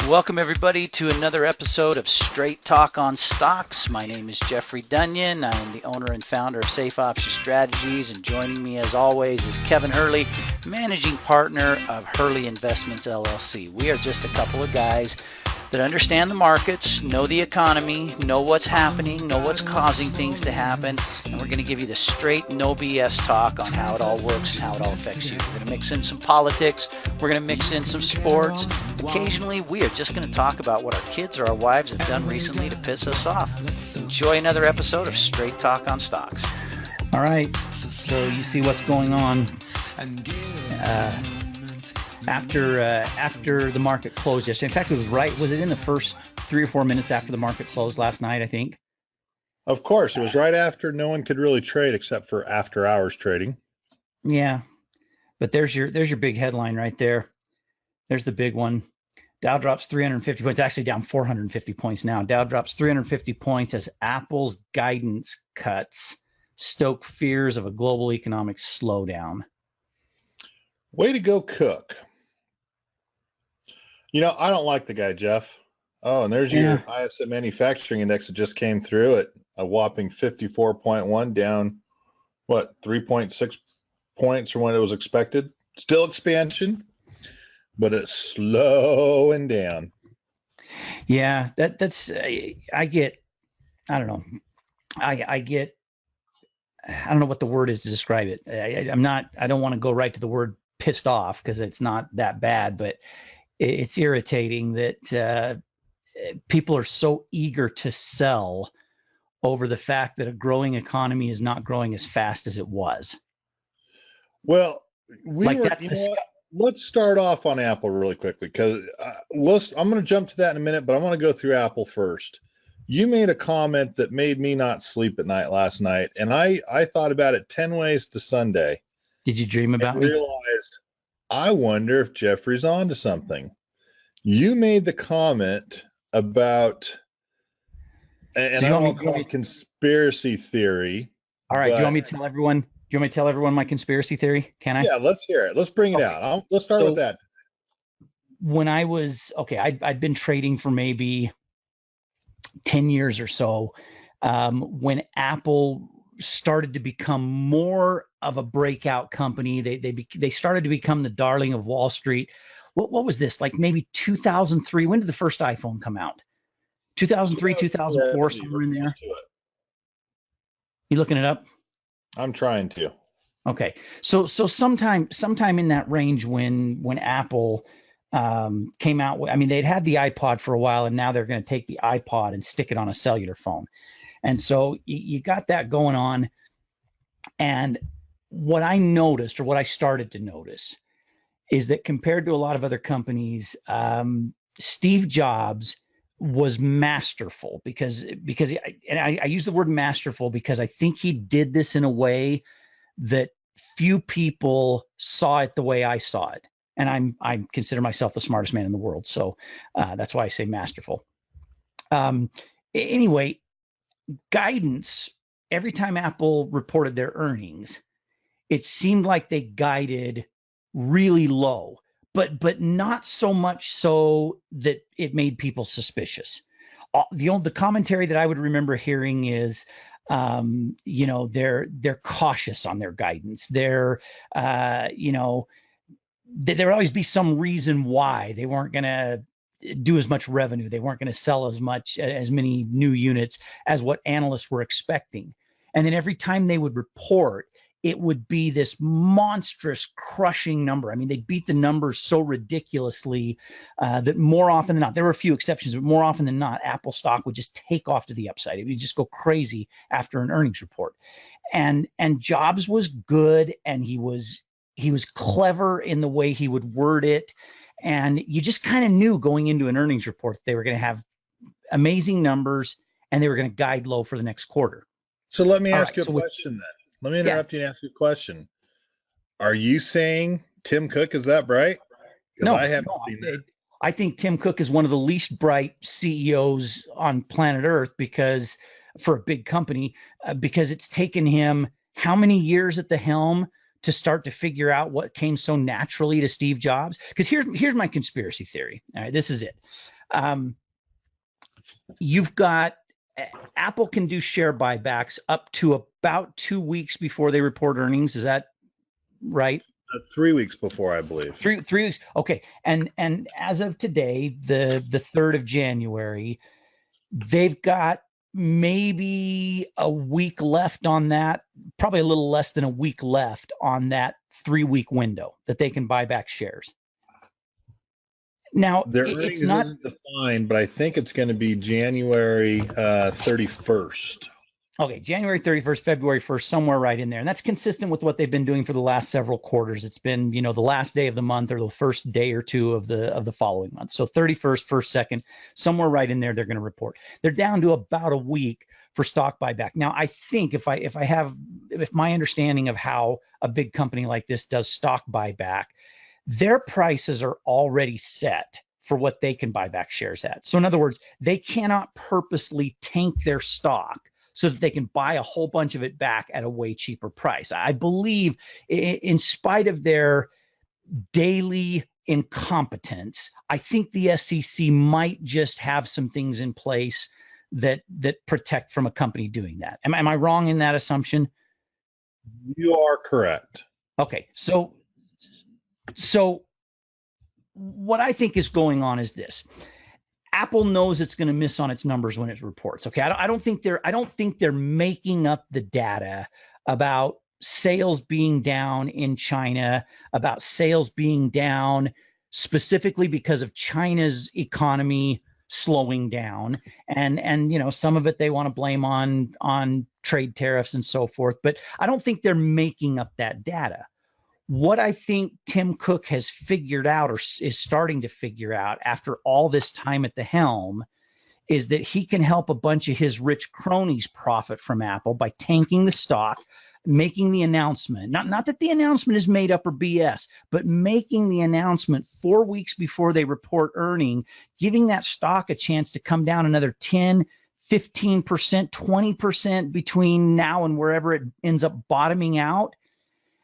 Welcome, everybody, to another episode of Straight Talk on Stocks. My name is Jeffrey Dunyan. I am the owner and founder of Safe Option Strategies, and joining me, as always, is Kevin Hurley, managing partner of Hurley Investments, LLC. We are just a couple of guys that understand the markets, know the economy, know what's happening, know what's causing things to happen, and we're going to give you the straight, no BS talk on how it all works and how it all affects you. We're going to mix in some politics, we're going to mix in some sports. Occasionally, we are just going to talk about what our kids or our wives have done recently to piss us off. Enjoy another episode of Straight Talk on Stocks. All right, so you see what's going on. After the market closed yesterday. In fact, was it in the first 3 or 4 minutes after the market closed last night, I think? Of course, it was right after no one could really trade except for after hours trading. Yeah, but there's your big headline right there. There's the big one. Dow drops 350 points, actually down 450 points now. Dow drops 350 points as Apple's guidance cuts stoke fears of a global economic slowdown. Way to go, Cook. You know, I don't like the guy, Jeff. Oh, and there's your ISM manufacturing index that just came through at a whopping 54.1, down, 3.6 points from what it was expected. Still expansion, but it's slowing down. Yeah, that's I don't know what the word is to describe it. I don't want to go right to the word pissed off because it's not that bad, but it's irritating that people are so eager to sell over the fact that a growing economy is not growing as fast as it was. Well, let's start off on Apple really quickly because I'm going to jump to that in a minute, but I want to go through Apple first. You made a comment that made me not sleep at night last night, and I thought about it 10 ways to Sunday. Did you dream about me? Realized, I wonder if Jeffrey's onto something. You made the comment about, and I won't call it conspiracy theory. All right, do you want me to tell everyone? Do you want me to tell everyone my conspiracy theory? Can I? Yeah, let's hear it. Let's bring it out. Let's start with that. When I was I'd been trading for maybe 10 years or so. When Apple started to become more of a breakout company, they started to become the darling of Wall Street. What was this? Like maybe 2003? When did the first iPhone come out? 2003, 2004, somewhere in there. You looking it up? I'm trying to. Okay, so sometime in that range when Apple came out. I mean, they'd had the iPod for a while, and now they're going to take the iPod and stick it on a cellular phone. And so you got that going on. And what I noticed, or what I started to notice, is that compared to a lot of other companies, Steve Jobs was masterful because I use the word masterful because I think he did this in a way that few people saw it the way I saw it. And I consider myself the smartest man in the world. So that's why I say masterful. Anyway, guidance, every time Apple reported their earnings, it seemed like they guided really low, but not so much so that it made people suspicious. The commentary that I would remember hearing is, they're cautious on their guidance. There would always be some reason why they weren't going to do as much revenue. They weren't going to sell as many new units as what analysts were expecting. And then every time they would report, it would be this monstrous crushing number. I mean, they beat the numbers so ridiculously that more often than not, there were a few exceptions, but more often than not, Apple stock would just take off to the upside. It would just go crazy after an earnings report. And Jobs was good, and he was clever in the way he would word it. And you just kind of knew going into an earnings report that they were going to have amazing numbers and they were going to guide low for the next quarter. So let me ask you a question then. Let me interrupt you and ask you a question. Are you saying Tim Cook is that bright? No, I think Tim Cook is one of the least bright CEOs on planet Earth for a big company, because it's taken him how many years at the helm to start to figure out what came so naturally to Steve Jobs? Because here's my conspiracy theory. All right, this is it. You've got Apple can do share buybacks up to about 2 weeks before they report earnings. Is that right? 3 weeks before, I believe. Three weeks. Okay. And as of today, the 3rd of January, they've got maybe a week left on that, probably a little less than a week left on that 3-week window that they can buy back shares. Now, Their earnings isn't defined, but I think it's going to be January 31st. Okay, January 31st, February 1st, somewhere right in there. And that's consistent with what they've been doing for the last several quarters. It's been, the last day of the month or the first day or two of the following month. So 31st, 1st, 2nd, somewhere right in there, they're going to report. They're down to about a week for stock buyback. Now, I think if my understanding of how a big company like this does stock buyback, their prices are already set for what they can buy back shares at. So in other words, they cannot purposely tank their stock so that they can buy a whole bunch of it back at a way cheaper price. I believe, in spite of their daily incompetence, I think the SEC might just have some things in place that protect from a company doing that. Am I wrong in that assumption? You are correct. Okay, so what I think is going on is this. Apple knows it's going to miss on its numbers when it reports. Okay, I don't think they're making up the data about sales being down in China, about sales being down specifically because of China's economy slowing down, and some of it they want to blame on trade tariffs and so forth. But I don't think they're making up that data. What I think Tim Cook has figured out, or is starting to figure out after all this time at the helm, is that he can help a bunch of his rich cronies profit from Apple by tanking the stock, making the announcement. Not that the announcement is made up or BS, but making the announcement 4 weeks before they report earning, giving that stock a chance to come down another 10, 15%, 20% between now and wherever it ends up bottoming out.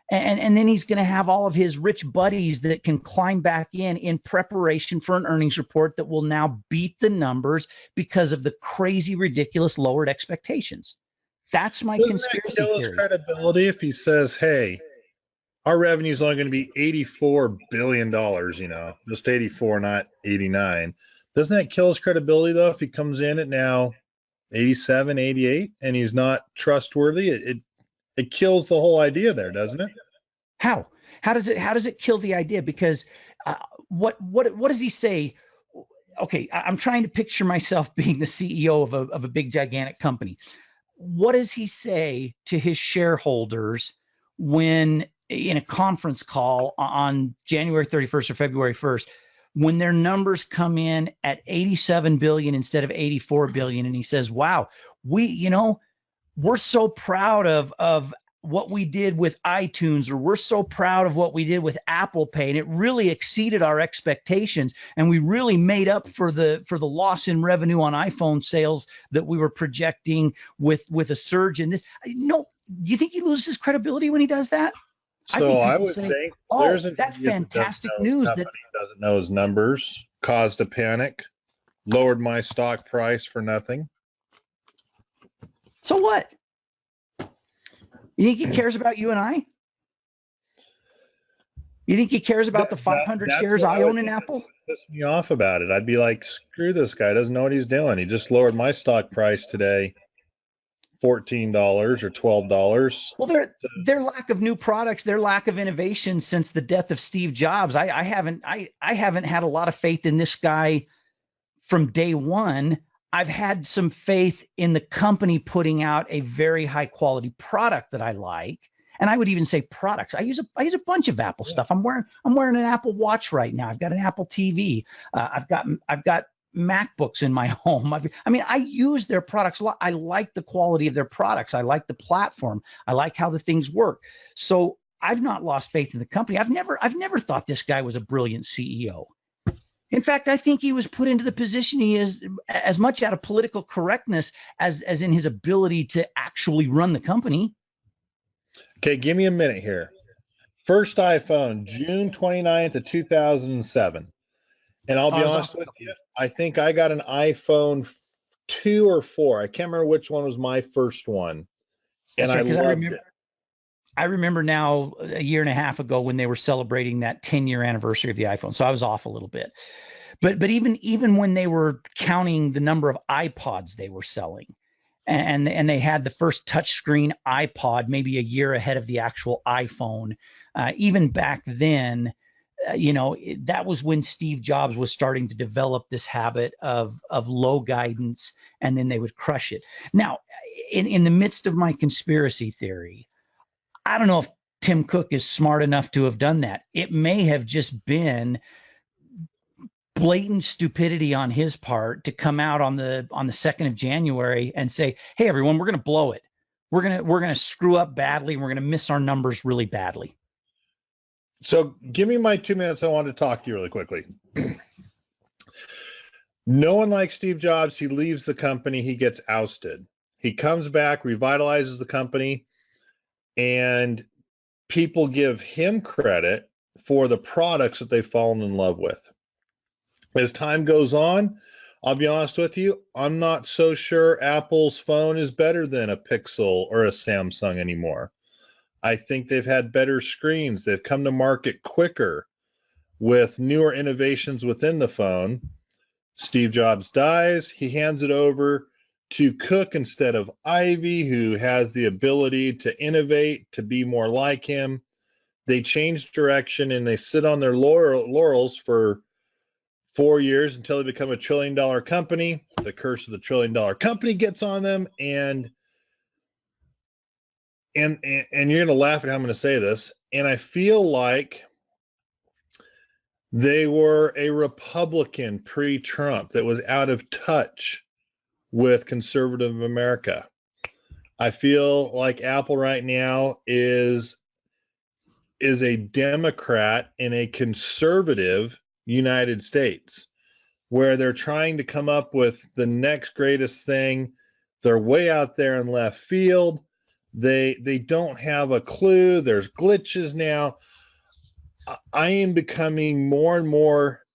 And then he's going to have all of his rich buddies that can climb back in preparation for an earnings report that will now beat the numbers because of the crazy, ridiculous lowered expectations. That's my conspiracy that kill his theory. credibility if he says, hey, our revenue is only going to be $84 billion, just 84, not 89. Doesn't that kill his credibility, though, if he comes in at now 87, 88, and he's not trustworthy? It kills the whole idea there, doesn't it? How does it kill the idea? Because what does he say? Okay, I'm trying to picture myself being the CEO of a big gigantic company. What does he say to his shareholders when in a conference call on January 31st or February 1st, when their numbers come in at 87 billion instead of 84 billion, and he says, "Wow, we're so proud of what we did with iTunes, or we're so proud of what we did with Apple Pay, and it really exceeded our expectations, and we really made up for the loss in revenue on iPhone sales that we were projecting with a surge in this." No, do you think he loses his credibility when he does that? So I would think, "Oh, that's fantastic news." That doesn't know his numbers, caused a panic, lowered my stock price for nothing. So what? You think he cares about you and I? You think he cares about the 500 shares I own in Apple? Piss me off about it. I'd be like, screw this guy. Doesn't know what he's doing. He just lowered my stock price today, $14 or $12. Well, their lack of new products, their lack of innovation since the death of Steve Jobs. I haven't had a lot of faith in this guy from day one. I've had some faith in the company putting out a very high quality product that I like. And I would even say products. I use a bunch of Apple stuff. I'm wearing an Apple Watch right now. I've got an Apple TV. I've got MacBooks in my home. I use their products a lot. I like the quality of their products. I like the platform. I like how the things work. So I've not lost faith in the company. I've never thought this guy was a brilliant CEO. In fact, I think he was put into the position he is as much out of political correctness as in his ability to actually run the company. Okay, give me a minute here. First iPhone, June 29th of 2007. And I'll be honest with you, I think I got an iPhone 2 or 4. I can't remember which one was my first one. And I loved it. I remember now a year and a half ago when they were celebrating that 10-year anniversary of the iPhone. So I was off a little bit. But even when they were counting the number of iPods they were selling, and they had the first touchscreen iPod maybe a year ahead of the actual iPhone, even back then, that was when Steve Jobs was starting to develop this habit of low guidance, and then they would crush it. Now, in the midst of my conspiracy theory, I don't know if Tim Cook is smart enough to have done that. It may have just been blatant stupidity on his part to come out on the 2nd of January and say, "Hey, everyone, we're going to blow it. We're going to screw up badly. And we're going to miss our numbers really badly." So give me my 2 minutes. I want to talk to you really quickly. No one likes Steve Jobs. He leaves the company. He gets ousted. He comes back, revitalizes the company, and people give him credit for the products that they've fallen in love with. As time goes on, I'll be honest with you, I'm not so sure Apple's phone is better than a Pixel or a Samsung anymore. I think they've had better screens. They've come to market quicker with newer innovations within the phone. Steve Jobs dies. He hands it over to Cook instead of Ivy, who has the ability to innovate, to be more like him. They change direction and they sit on their laurels for 4 years until they become a $1 trillion company. The curse of the $1 trillion company gets on them, and you're going to laugh at how I'm going to say this. And I feel like they were a Republican pre-Trump that was out of touch with conservative America. I feel like Apple right now is a Democrat in a conservative United States, where they're trying to come up with the next greatest thing. They're way out there in left field. They don't have a clue. There's glitches now. I am becoming more and more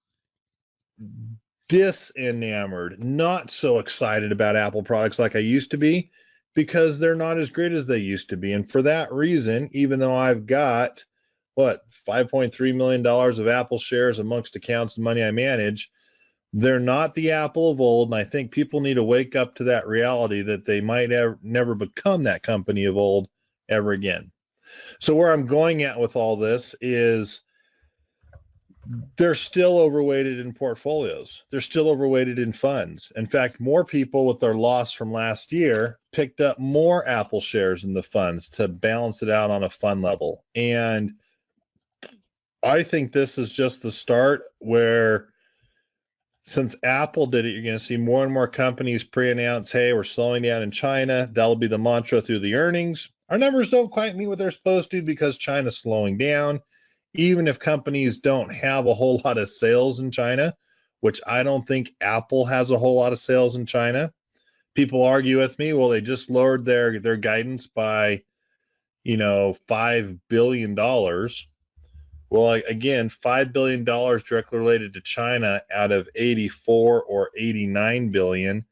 disenamored, not so excited about Apple products like I used to be, because they're not as great as they used to be. And for that reason, even though I've got $5.3 million of Apple shares amongst accounts and money I manage, they're not the Apple of old. And I think people need to wake up to that reality that they might never become that company of old ever again. So where I'm going at with all this is they're still overweighted in portfolios. They're still overweighted in funds. In fact, more people with their loss from last year picked up more Apple shares in the funds to balance it out on a fund level. And I think this is just the start, where since Apple did it, you're going to see more and more companies pre-announce, hey, we're slowing down in China. That'll be the mantra through the earnings. Our numbers don't quite meet what they're supposed to because China's slowing down. Even if companies don't have a whole lot of sales in China, which I don't think Apple has a whole lot of sales in China. People argue with me, well, they just lowered their guidance by, $5 billion. Well, again, $5 billion directly related to China out of 84 or 89 billion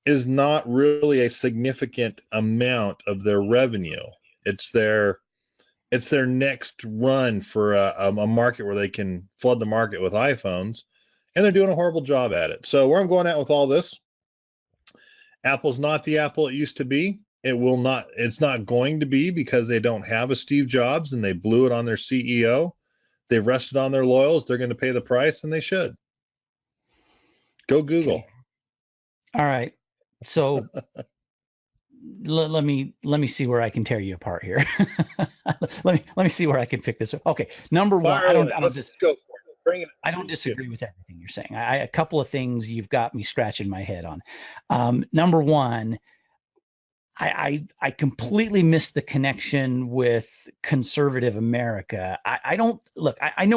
is not really a significant amount of their revenue. It's their next run for a market where they can flood the market with iPhones, and they're doing a horrible job at it. So where I'm going at with all this, Apple's not the Apple it used to be. It's not going to be, because they don't have a Steve Jobs and they blew it on their CEO. They've rested on their laurels. They're going to pay the price, and they should. Go Google. Okay. All right. So let me see where I can tear you apart here. let me see where I can pick this up. Okay. Number one, I don't disagree with everything you're saying. A couple of things you've got me scratching my head on. Number one, I completely missed the connection with conservative America. I know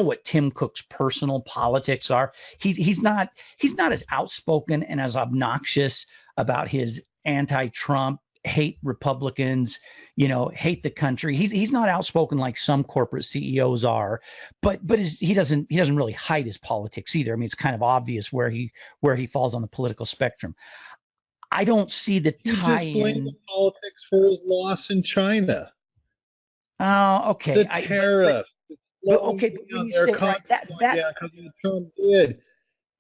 what Tim Cook's personal politics are. He's not as outspoken and as obnoxious about his anti-Trump hate Republicans, hate the country. He's not outspoken like some corporate CEOs are, but he doesn't really hide his politics either. I mean, it's kind of obvious where he falls on the political spectrum. I don't see the tie in. You just blame the politics for his loss in China. Oh, okay. The tariff. Okay, but when you say right, that Trump did.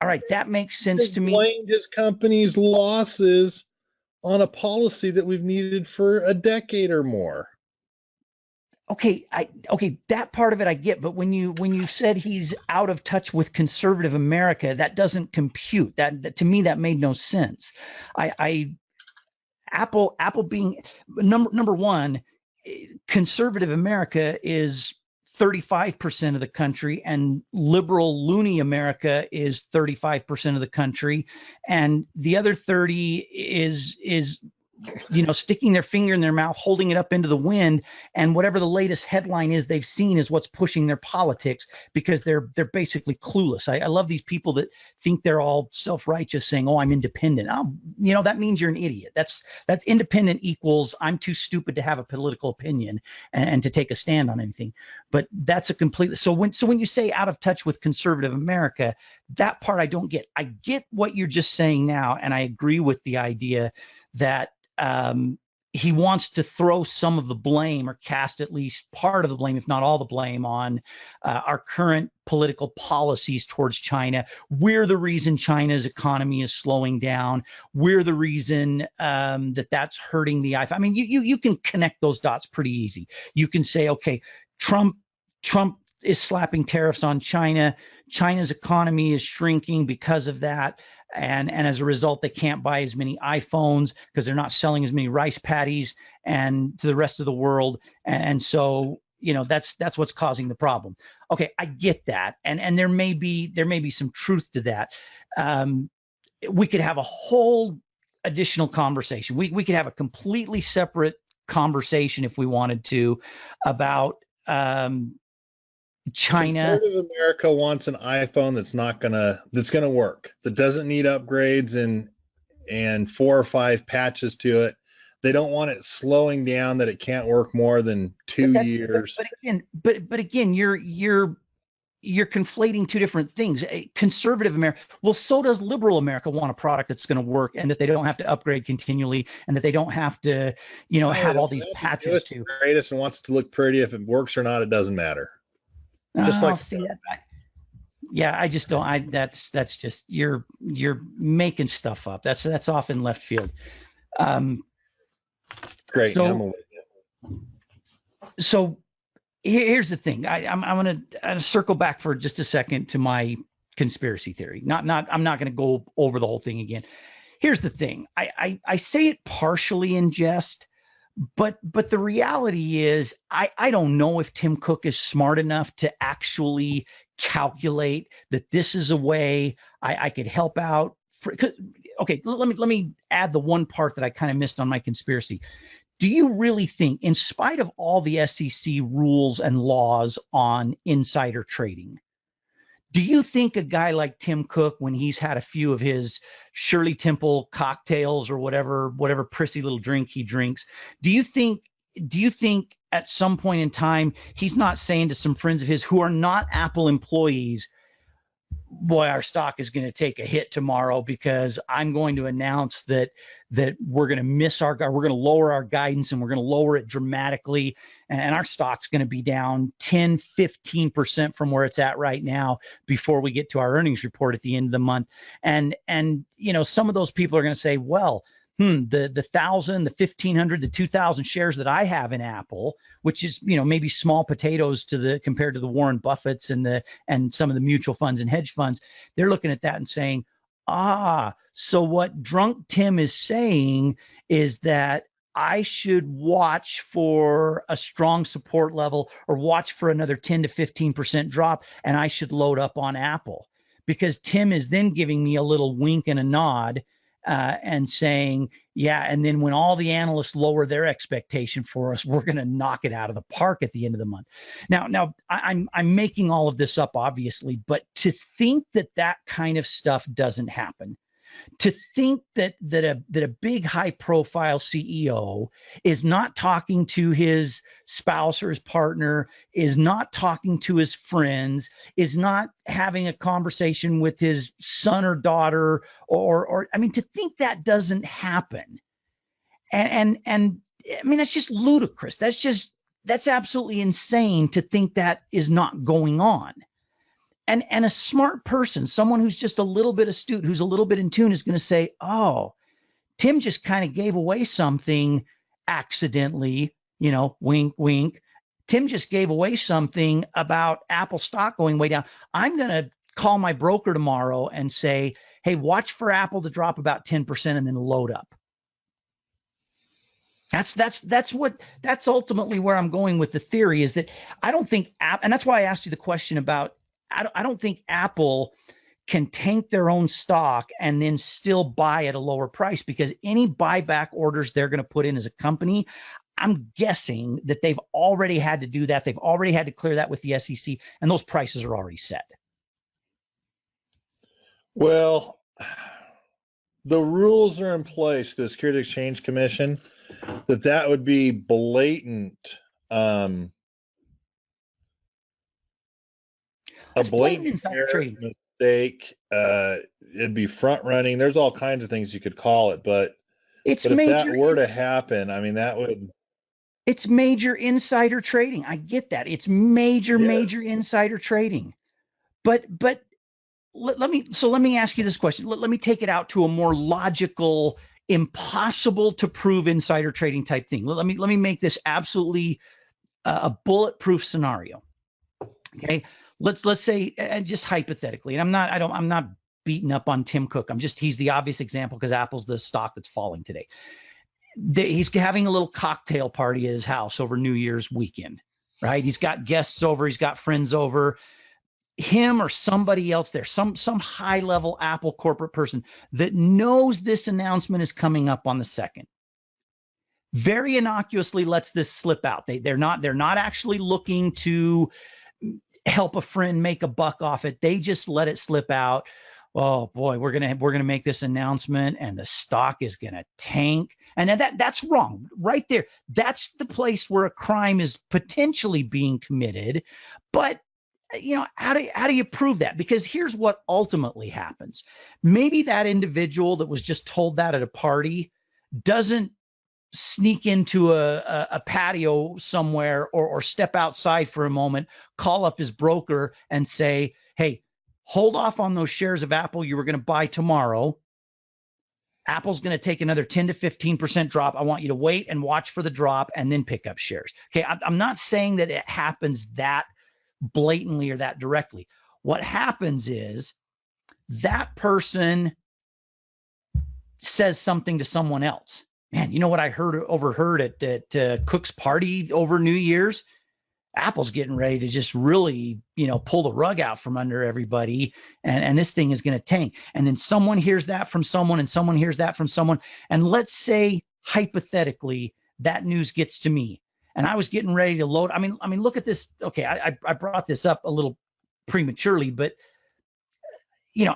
All right, that makes sense to me. He blamed his company's losses on a policy that we've needed for a decade or more. Okay, that part of it I get, but when you said he's out of touch with conservative America, that doesn't compute. That to me that made no sense. Apple being number one, conservative America is 35% of the country, and liberal loony America is 35% of the country, and the other 30 is sticking their finger in their mouth, holding it up into the wind, and whatever the latest headline is they've seen is what's pushing their politics, because they're basically clueless. I love these people that think they're all self-righteous, saying, "Oh, I'm independent." That means you're an idiot. That's independent equals I'm too stupid to have a political opinion and to take a stand on anything. But that's a completely so when you say out of touch with conservative America, that part I don't get. I get what you're just saying now, and I agree with the idea that he wants to throw some of the blame, or cast at least part of the blame, if not all the blame, on our current political policies towards China. We're the reason China's economy is slowing down. We're the reason that's hurting the iPhone. I mean, you can connect those dots pretty easy. You can say, okay, Trump is slapping tariffs on China. China's economy is shrinking because of that. And as a result, they can't buy as many iPhones because they're not selling as many rice patties and to the rest of the world. And so, that's what's causing the problem. Okay, I get that. And there may be some truth to that. We could have a whole additional conversation. We could have a completely separate conversation if we wanted to about China. Conservative America wants an iPhone that's gonna work, that doesn't need upgrades and 4 or 5 patches to it. They don't want it slowing down, that it can't work more than 2 years. But again, you're conflating two different things. Conservative America, well, so does liberal America want a product that's going to work, and that they don't have to upgrade continually, and that they don't have to, have all these patches to. Greatest and wants to look pretty. If it works or not, it doesn't matter. See that. Yeah, I just don't. That's just you're making stuff up. That's off in left field. Great. So here's the thing. I'm going to circle back for just a second to my conspiracy theory. I'm not going to go over the whole thing again. Here's the thing. I say it partially in jest. But the reality is, I don't know if Tim Cook is smart enough to actually calculate that this is a way I could help out. Okay, let me add the one part that I kind of missed on my conspiracy. Do you really think, in spite of all the SEC rules and laws on insider trading, do you think a guy like Tim Cook, when he's had a few of his Shirley Temple cocktails or whatever prissy little drink he drinks, do you think at some point in time he's not saying to some friends of his who are not Apple employees, boy, our stock is going to take a hit tomorrow because I'm going to announce that we're going to we're going to lower our guidance, and we're going to lower it dramatically, and our stock's going to be down 10, 15% from where it's at right now before we get to our earnings report at the end of the month. And some of those people are going to say, well, the 1,000, the 1,500, the 2,000 shares that I have in Apple, which is, maybe small potatoes compared to the Warren Buffetts and some of the mutual funds and hedge funds, they're looking at that and saying, so what Drunk Tim is saying is that I should watch for a strong support level, or watch for another 10 to 15% drop, and I should load up on Apple, because Tim is then giving me a little wink and a nod, and saying, yeah, and then when all the analysts lower their expectation for us, we're going to knock it out of the park at the end of the month. Now I'm making all of this up, obviously, but to think that kind of stuff doesn't happen, To think that a big high profile CEO is not talking to his spouse or his partner, is not talking to his friends, is not having a conversation with his son or daughter, or I mean, to think that doesn't happen, and I mean, that's just ludicrous. That's absolutely insane to think that is not going on. And a smart person, someone who's just a little bit astute, who's a little bit in tune, is going to say, oh, Tim just kind of gave away something accidentally, wink, wink. Tim just gave away something about Apple stock going way down. I'm going to call my broker tomorrow and say, hey, watch for Apple to drop about 10% and then load up. That's ultimately where I'm going with the theory, is that I don't think and that's why I asked you the question about, I don't think Apple can tank their own stock and then still buy at a lower price, because any buyback orders they're going to put in as a company, I'm guessing that they've already had to do that. They've already had to clear that with the SEC, and those prices are already set. Well, the rules are in place, the Securities Exchange Commission, that would be blatant. A blatant insider trading mistake. It'd be front running. There's all kinds of things you could call it, but if that were to happen, I mean, it's major insider trading. I get that. It's major insider trading. But let me ask you this question. Let me take it out to a more logical, impossible to prove insider trading type thing. Let me make this absolutely a bulletproof scenario. Okay. Let's say, and just hypothetically, and I'm not beating up on Tim Cook. He's the obvious example because Apple's the stock that's falling today. He's having a little cocktail party at his house over New Year's weekend, right? He's got guests over, he's got friends over, him or somebody else there, some high level Apple corporate person that knows this announcement is coming up on the 2nd. Very innocuously lets this slip out. They're not actually looking to help a friend make a buck off it. They just let it slip out. Oh boy, we're gonna make this announcement and the stock is gonna tank. And that's wrong right there. That's the place where a crime is potentially being committed. But how do you prove that? Because here's what ultimately happens. Maybe that individual that was just told that at a party doesn't sneak into a patio somewhere or step outside for a moment, call up his broker and say, hey, hold off on those shares of Apple you were going to buy tomorrow. Apple's going to take another 10 to 15% drop. I want you to wait and watch for the drop and then pick up shares. Okay, I'm not saying that it happens that blatantly or that directly. What happens is that person says something to someone else. Man, you know what I overheard at Cook's party over New Year's? Apple's getting ready to just really, pull the rug out from under everybody, and this thing is going to tank. And then someone hears that from someone, and someone hears that from someone. And let's say hypothetically that news gets to me, and I was getting ready to load. I mean, look at this. Okay, I brought this up a little prematurely, but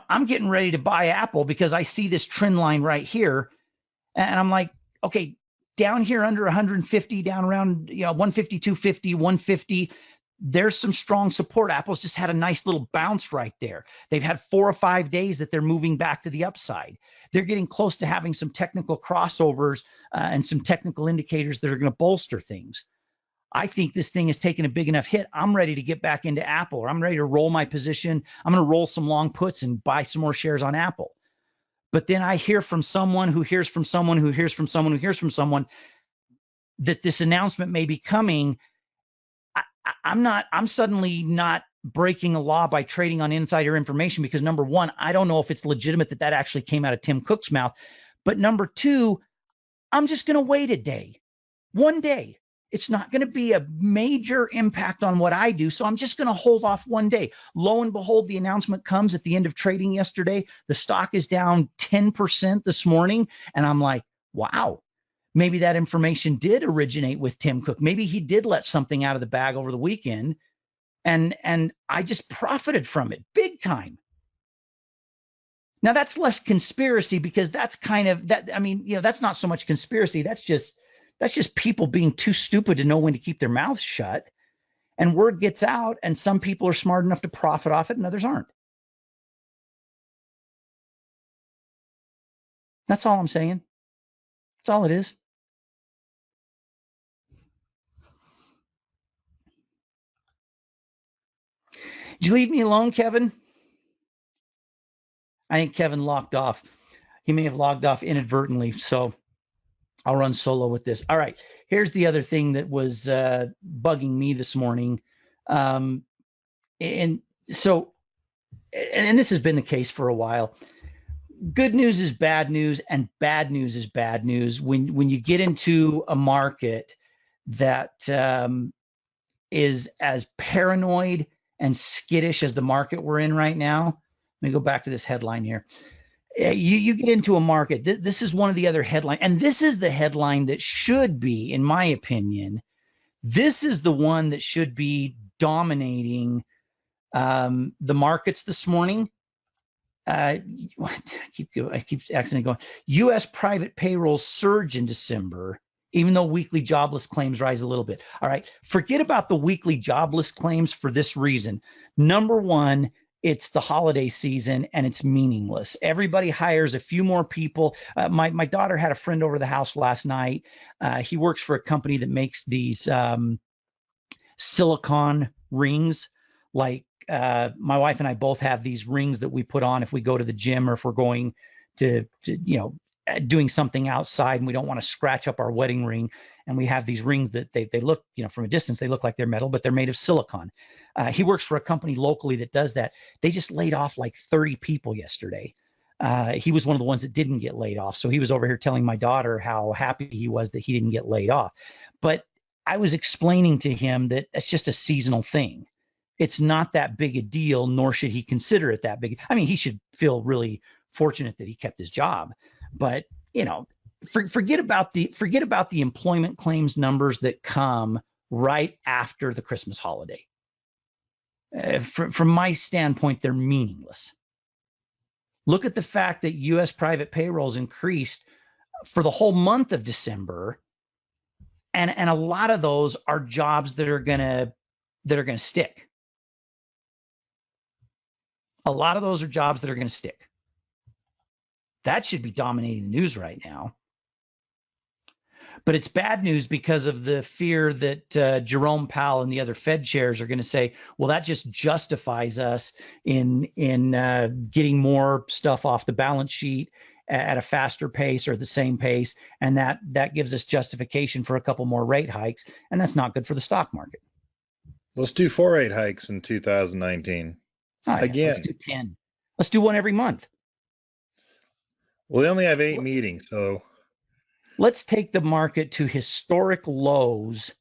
I'm getting ready to buy Apple because I see this trend line right here, and I'm like, okay, down here under 150, down around 150, 250, 150, there's some strong support. Apple's just had a nice little bounce right there. They've had 4 or 5 days that they're moving back to the upside. They're getting close to having some technical crossovers and some technical indicators that are going to bolster things. I think this thing has taken a big enough hit. I'm ready to get back into Apple, or I'm ready to roll my position. I'm going to roll some long puts and buy some more shares on Apple. But then I hear from someone who hears from someone who hears from someone who hears from someone that this announcement may be coming. I'm suddenly not breaking a law by trading on insider information, because number one, I don't know if it's legitimate that actually came out of Tim Cook's mouth. But number two, I'm just going to wait a day, 1 day. It's not going to be a major impact on what I do. So I'm just going to hold off 1 day. Lo and behold, the announcement comes at the end of trading yesterday. The stock is down 10% this morning. And I'm like, wow, maybe that information did originate with Tim Cook. Maybe he did let something out of the bag over the weekend. And I just profited from it big time. Now that's less conspiracy because that's kind of that. I mean, that's not so much conspiracy. That's just people being too stupid to know when to keep their mouths shut. And word gets out, and some people are smart enough to profit off it, and others aren't. That's all I'm saying. That's all it is. Did you leave me alone, Kevin? I think Kevin logged off. He may have logged off inadvertently, so I'll run solo with this. All right, here's the other thing that was bugging me this morning. And this has been the case for a while. Good news is bad news, and bad news is bad news. When you get into a market that is as paranoid and skittish as the market we're in right now. Let me go back to this headline here. You get into a market. This is one of the other headlines, and this is the headline that should be, in my opinion, this is the one that should be dominating the markets this morning. I keep accidentally going. U.S. private payrolls surge in December, even though weekly jobless claims rise a little bit. All right, forget about the weekly jobless claims for this reason. Number one, it's the holiday season and it's meaningless. Everybody hires a few more people. My daughter had a friend over the house last night. He works for a company that makes these silicone rings. Like my wife and I both have these rings that we put on if we go to the gym or if we're going to doing something outside and we don't want to scratch up our wedding ring. And we have these rings that they look, from a distance, they look like they're metal, but they're made of silicone. He works for a company locally that does that. They just laid off like 30 people yesterday. He was one of the ones that didn't get laid off. So he was over here telling my daughter how happy he was that he didn't get laid off. But I was explaining to him that that's just a seasonal thing. It's not that big a deal, nor should he consider it that big. I mean, he should feel really fortunate that he kept his job. But, forget about the employment claims numbers that come right after the Christmas holiday. From my standpoint, they're meaningless. Look at the fact that U.S. private payrolls increased for the whole month of December, and a lot of those are jobs that are gonna stick. A lot of those are jobs that are going to stick. That should be dominating the news right now. But it's bad news because of the fear that Jerome Powell and the other Fed chairs are going to say, well, that just justifies us in getting more stuff off the balance sheet at a faster pace or the same pace. And that gives us justification for a couple more rate hikes. And that's not good for the stock market. Let's do 4 rate hikes in 2019. Again, let's do 10. Let's do one every month. We only have 8 meetings, so let's take the market to historic lows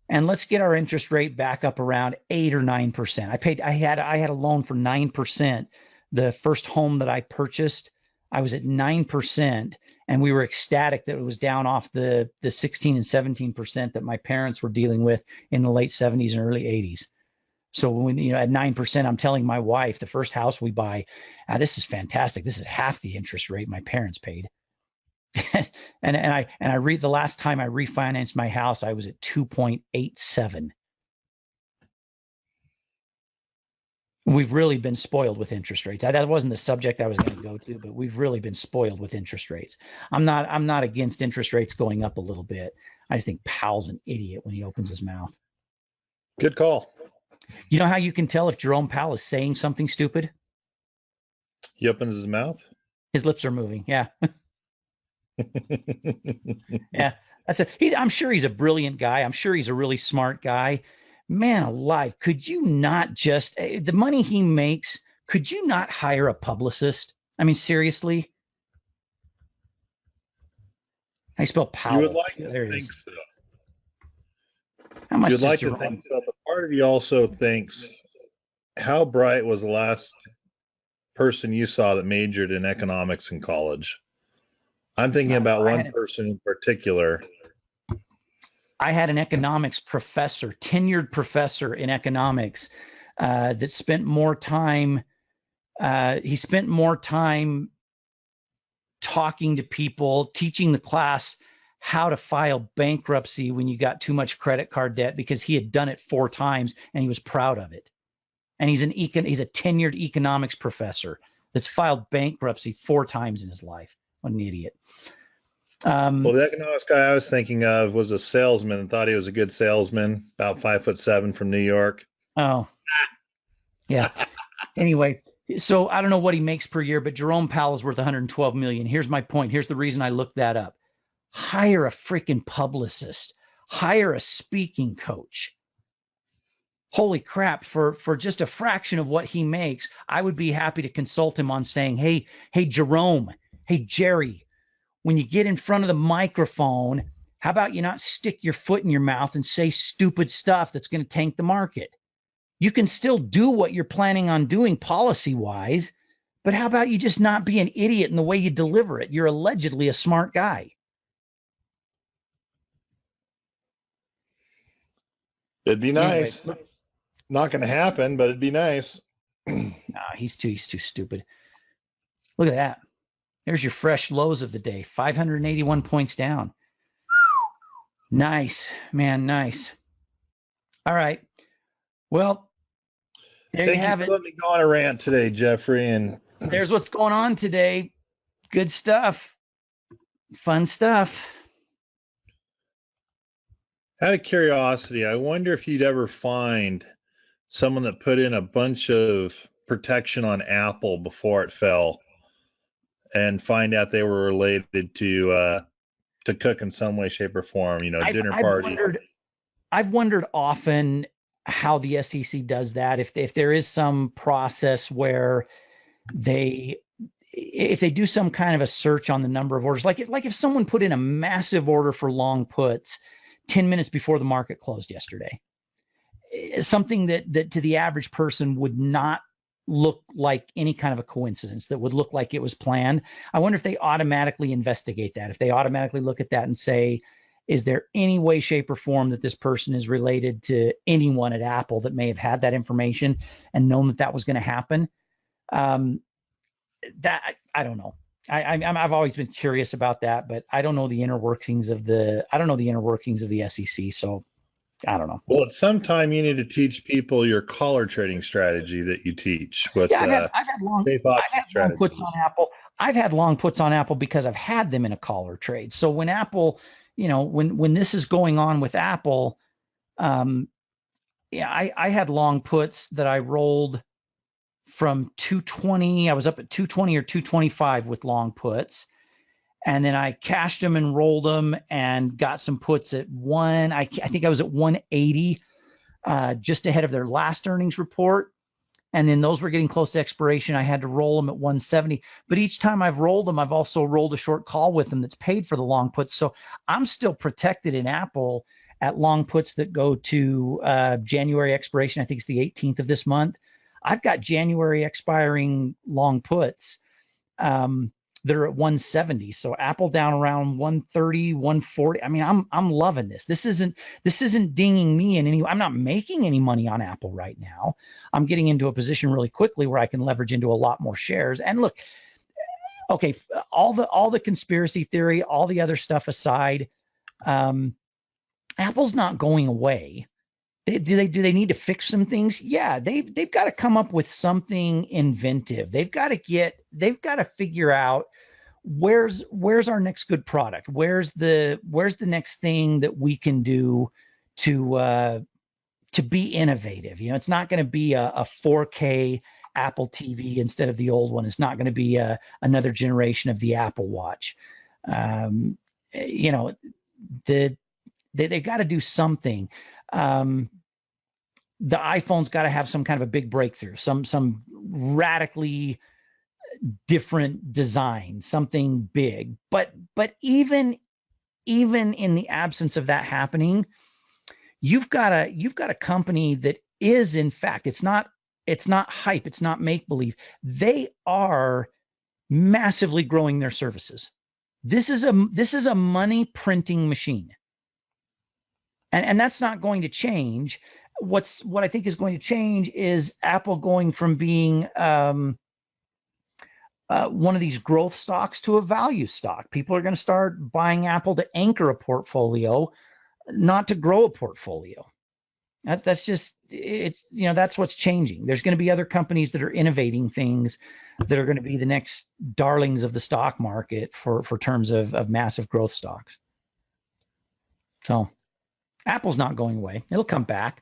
and let's get our interest rate back up around 8 or 9%. I had a loan for 9%. The first home that I purchased, I was at 9%, and we were ecstatic that it was down off the 16 and 17% that my parents were dealing with in the late 70s and early 80s. So when at 9%, I'm telling my wife, the first house we buy, this is fantastic. This is half the interest rate my parents paid. and I read the last time I refinanced my house, I was at 2.87. We've really been spoiled with interest rates. That wasn't the subject I was going to go to, but we've really been spoiled with interest rates. I'm not against interest rates going up a little bit. I just think Powell's an idiot when he opens his mouth. Good call. You know how you can tell if Jerome Powell is saying something stupid? He opens his mouth? His lips are moving. Yeah. Yeah. I'm sure he's a brilliant guy. I'm sure he's a really smart guy. Man alive, could you not just, the money he makes, could you not hire a publicist? I mean, seriously? I spell Powell. You would like to think so. How much You'd like to think so, but part of you also thinks, how bright was the last person you saw that majored in economics in college? I'm thinking about one person in particular. I had an economics professor, tenured professor in economics, that spent more time He spent more time talking to people, teaching the class how to file bankruptcy when you got too much credit card debt, because he had done it 4 times and he was proud of it. And he's a tenured economics professor that's filed bankruptcy 4 times in his life. What an idiot. Well, the economics guy I was thinking of was a salesman and thought he was a good salesman, about 5'7" from New York. Oh, yeah. Anyway, so I don't know what he makes per year, but Jerome Powell is worth 112 million. Here's my point. Here's the reason I looked that up. Hire a freaking publicist. Hire a speaking coach. Holy crap, for just a fraction of what he makes, I would be happy to consult him on saying, hey, Jerome, hey, Jerry, when you get in front of the microphone, how about you not stick your foot in your mouth and say stupid stuff that's going to tank the market? You can still do what you're planning on doing policy-wise, but how about you just not be an idiot in the way you deliver it? You're allegedly a smart guy. It'd be nice. Anyway, not going to happen, but it'd be nice. No, he's too stupid. Look at that. There's your fresh lows of the day. 581 points down. Nice, man. Nice. All right. Well, there you have it. Let me go on a rant today, Jeffrey. And there's what's going on today. Good stuff. Fun stuff. Out of curiosity, I wonder if you'd ever find someone that put in a bunch of protection on Apple before it fell and find out they were related to Cook in some way, shape, or form, dinner party. I've wondered often how the SEC does that. If there is some process where if they do some kind of a search on the number of orders, like if someone put in a massive order for long puts 10 minutes before the market closed yesterday, something that to the average person would not look like any kind of a coincidence, that would look like it was planned. I wonder if they automatically investigate that, if they automatically look at that and say, is there any way, shape, or form that this person is related to anyone at Apple that may have had that information and known that was going to happen? That I don't know. I've always been curious about that, but I don't know the inner workings of the SEC. So I don't know. Well, at some time you need to teach people your collar trading strategy that you teach. With, I've had long puts on Apple. I've had long puts on Apple because I've had them in a collar trade. So when Apple, when this is going on with Apple, I had long puts that I rolled from 220. I was up at 220 or 225 with long puts. And then I cashed them and rolled them and got some puts at I think I was at 180 just ahead of their last earnings report. And then those were getting close to expiration. I had to roll them at 170. But each time I've rolled them, I've also rolled a short call with them that's paid for the long puts. So I'm still protected in Apple at long puts that go to January expiration. I think it's the 18th of this month. I've got January expiring long puts. They're at 170. So Apple down around 130, 140. I mean, I'm loving this. This isn't dinging me in any way. I'm not making any money on Apple right now. I'm getting into a position really quickly where I can leverage into a lot more shares. And look, okay, all the conspiracy theory, all the other stuff aside, Apple's not going away. Do they need to fix some things? Yeah, they've got to come up with something inventive. They've got to figure out where's our next good product. Where's the next thing that we can do to be innovative? It's not going to be a 4K Apple TV instead of the old one. It's not going to be another generation of the Apple Watch. They've got to do something. The iPhone's got to have some kind of a big breakthrough, some radically different design, something big. But even in the absence of that happening, you've got a company that is, in fact, it's not hype, it's not make believe. They are massively growing their services. This is a money printing machine. And that's not going to change. What I think is going to change is Apple going from being one of these growth stocks to a value stock. People are going to start buying Apple to anchor a portfolio, not to grow a portfolio. That's just, it's, that's what's changing. There's going to be other companies that are innovating things that are going to be the next darlings of the stock market for terms of massive growth stocks. So Apple's not going away. It'll come back.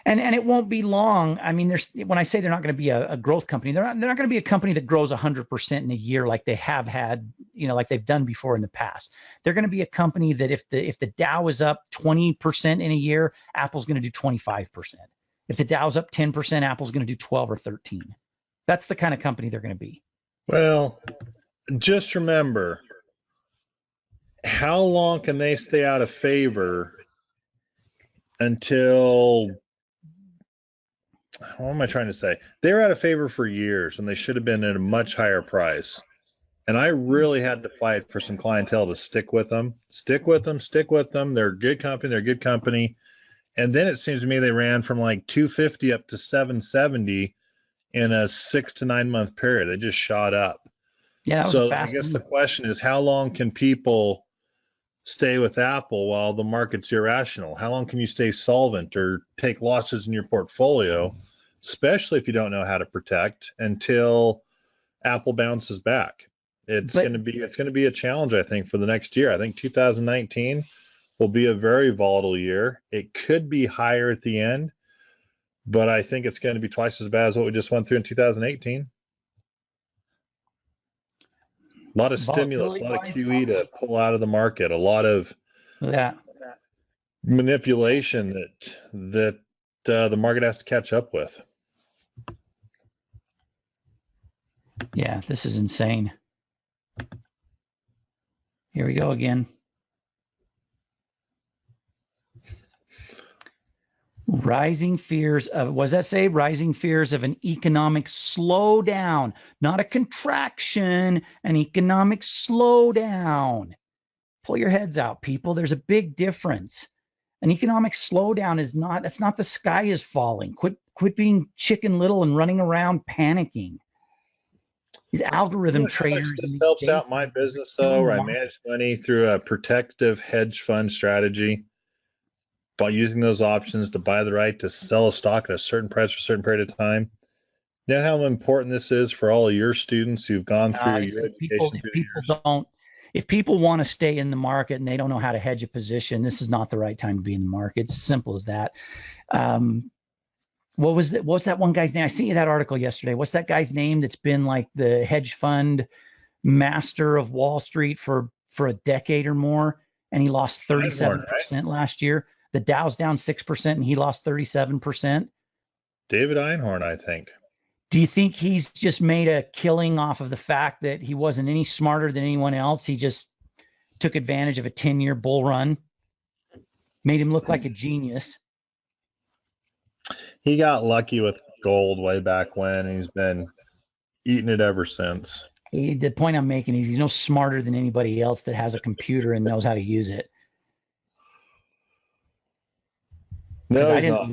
And it won't be long. I mean, when I say they're not going to be a growth company, they're not going to be a company that grows 100% in a year like they have had, like they've done before in the past. They're going to be a company that if the Dow is up 20% in a year, Apple's going to do 25%. If the Dow's up 10%, Apple's going to do 12 or 13. That's the kind of company they're going to be. Well, just remember, how long can they stay out of favor until, what am I trying to say? They were out of favor for years and they should have been at a much higher price. And I really had to fight for some clientele to stick with them. They're a good company. And then it seems to me they ran from like 250 up to 770 in a 6 to 9 month period. They just shot up. Yeah. So I guess the question is, how long can people stay with Apple while the market's irrational? How long can you stay solvent or take losses in your portfolio, especially if you don't know how to protect, until Apple bounces back? It's going to be a challenge, I think, for the next year. I think 2019 will be a very volatile year. It could be higher at the end, but I think it's going to be twice as bad as what we just went through in 2018. A lot of stimulus, a lot of QE to pull out of the market, a lot of manipulation that the market has to catch up with. Yeah, this is insane. Here we go again. Rising fears of, what does that say? Rising fears of an economic slowdown, not a contraction, an economic slowdown. Pull your heads out, people. There's a big difference. An economic slowdown that's not the sky is falling. Quit being Chicken Little and running around panicking. These algorithm traders. This helps out my business though, where I manage money through a protective hedge fund strategy by using those options to buy the right to sell a stock at a certain price for a certain period of time. You know how important this is for all of your students who've gone through your education. If people want to stay in the market and they don't know how to hedge a position, this is not the right time to be in the market. It's as simple as that. What's that one guy's name? I sent you that article yesterday. What's that guy's name that's been like the hedge fund master of Wall Street for a decade or more, and he lost 37% last year? The Dow's down 6% and he lost 37%. David Einhorn, I think. Do you think he's just made a killing off of the fact that he wasn't any smarter than anyone else? He just took advantage of a 10-year bull run, made him look like a genius. He got lucky with gold way back when, and he's been eating it ever since. The point I'm making is he's no smarter than anybody else that has a computer and knows how to use it. Because I didn't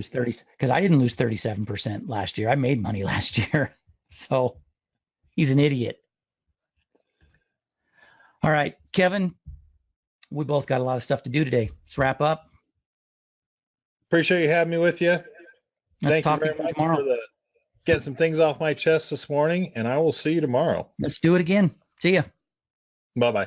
lose 37% last year. I made money last year. So he's an idiot. All right, Kevin, we both got a lot of stuff to do today. Let's wrap up. Appreciate you having me with you. Let's Thank you very much for getting some things off my chest this morning, and I will see you tomorrow. Let's do it again. See ya. Bye-bye.